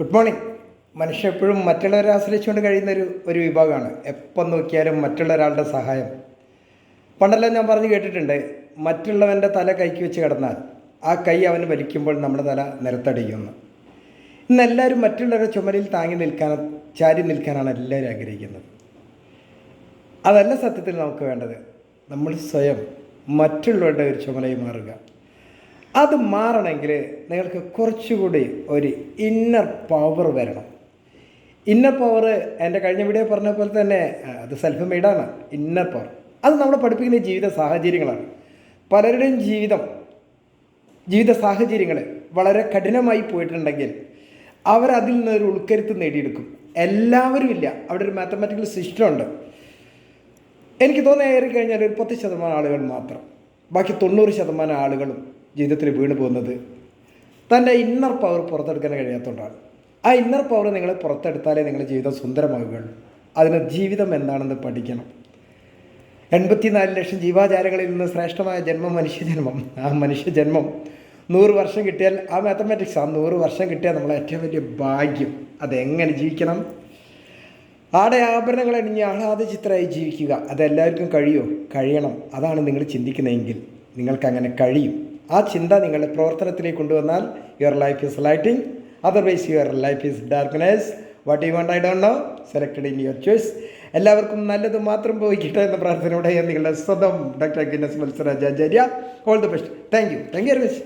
Good morning. മനുഷ്യൻ എപ്പോഴും മറ്റുള്ളവരെ ആശ്രയിച്ചുകൊണ്ട് കഴിയുന്നൊരു വിഭാഗമാണ്. എപ്പം നോക്കിയാലും മറ്റുള്ള ഒരാളുടെ സഹായം. പണ്ടെല്ലാം ഞാൻ പറഞ്ഞു കേട്ടിട്ടുണ്ട്, മറ്റുള്ളവൻ്റെ തല കൈക്ക് വെച്ച് കിടന്നാൽ ആ കൈ അവന് വലിക്കുമ്പോൾ നമ്മുടെ തല നിലത്തടിക്കുന്നു. ഇന്നെല്ലാവരും മറ്റുള്ളവരുടെ ചുമലിൽ ചാരി നിൽക്കാനാണ് എല്ലാവരും ആഗ്രഹിക്കുന്നത്. അതല്ല സത്യത്തിൽ നമുക്ക് വേണ്ടത്. നമ്മൾ സ്വയം മറ്റുള്ളവരുടെ ഒരു ചുമലായി മാറുക. അത് മാറണമെങ്കിൽ നിങ്ങൾക്ക് കുറച്ചുകൂടി ഒരു ഇന്നർ പവർ വരണം. ഇന്നർ പവർ എൻ്റെ കഴിഞ്ഞ വീഡിയോ പറഞ്ഞ പോലെ തന്നെ അത് സെൽഫ് മെയ്ഡാണ്. ഇന്നർ പവർ അത് നമ്മളെ പഠിപ്പിക്കുന്ന ജീവിത സാഹചര്യങ്ങളാണ്. പലരുടെയും ജീവിത സാഹചര്യങ്ങൾ വളരെ കഠിനമായി പോയിട്ടുണ്ടെങ്കിൽ അവരതിൽ നിന്നൊരു ഉൾക്കരുത്ത് നേടിയെടുക്കും. എല്ലാവരും ഇല്ല, അവിടെ ഒരു മാത്തമാറ്റിക്കൽ സിസ്റ്റം ഉണ്ട്. എനിക്ക് തോന്നുന്നത് ഏറി കഴിഞ്ഞാൽ ഒരു 10% ആളുകൾ മാത്രം, ബാക്കി 90% ആളുകളും ജീവിതത്തിൽ വീണ് പോകുന്നത് തൻ്റെ ഇന്നർ പവർ പുറത്തെടുക്കാൻ കഴിയാത്തതുകൊണ്ടാണ്. ആ ഇന്നർ പവർ നിങ്ങൾ പുറത്തെടുത്താലേ നിങ്ങളുടെ ജീവിതം സുന്ദരമാകുകയുള്ളൂ. അതിന് ജീവിതം എന്താണെന്ന് പഠിക്കണം. 84 ലക്ഷം ജീവാചാരങ്ങളിൽ നിന്ന് ശ്രേഷ്ഠമായ ജന്മം മനുഷ്യജന്മം. ആ മനുഷ്യജന്മം 100 വർഷം കിട്ടിയാൽ, ആ മാത്തമാറ്റിക്സ്, ആ 100 വർഷം കിട്ടിയാൽ നമ്മളെ ഏറ്റവും വലിയ ഭാഗ്യം. അതെങ്ങനെ ജീവിക്കണം? ആഭരണങ്ങൾ അണിഞ്ഞ് ആഹ്ലാദചിത്രമായി ജീവിക്കുക. അതെല്ലാവർക്കും കഴിയണം. അതാണ് നിങ്ങൾ ചിന്തിക്കുന്നതെങ്കിൽ നിങ്ങൾക്കങ്ങനെ കഴിയും. ആ ചിന്ത നിങ്ങളുടെ പ്രവർത്തനത്തിലേക്ക് കൊണ്ടുവന്നാൽ your life is lighting, otherwise your life is darkness. What you want I don't know, selected in your choice. എല്ലാവർക്കും നല്ലത് മാത്രം പോയിക്കിട്ടെ എന്ന പ്രാർത്ഥനയോടെ നിങ്ങളുടെ സ്വന്തം ഡോക്ടർ ഗിന്നസ് മത്സരാചാര്യ. All the best. Thank you very much.